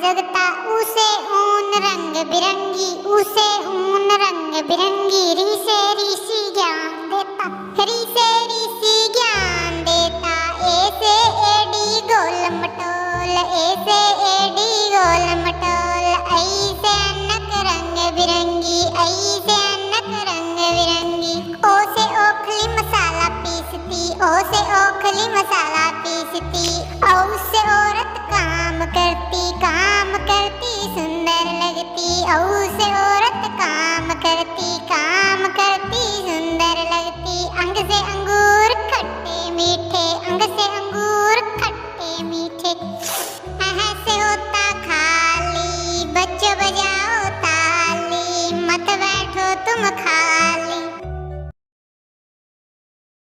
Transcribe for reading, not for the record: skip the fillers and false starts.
जगता उसे ऊन रंग बिरंगी, उसे ऊन रंग बिरंगी। री से ऋषि ज्ञान देता, री से ऋषि ज्ञान देता। ए से एडी गोल मटोल, ए से एडी गोल मटोल। ऐ से अनक रंग बिरंगी, ऐ से अनक रंग बिरंगी। ओ से ओखली मसाला पीसती, ओ से ओखली मसाला पीसती। औ से औरत काम करती, काम करती सुंदर लगती। औ से औरत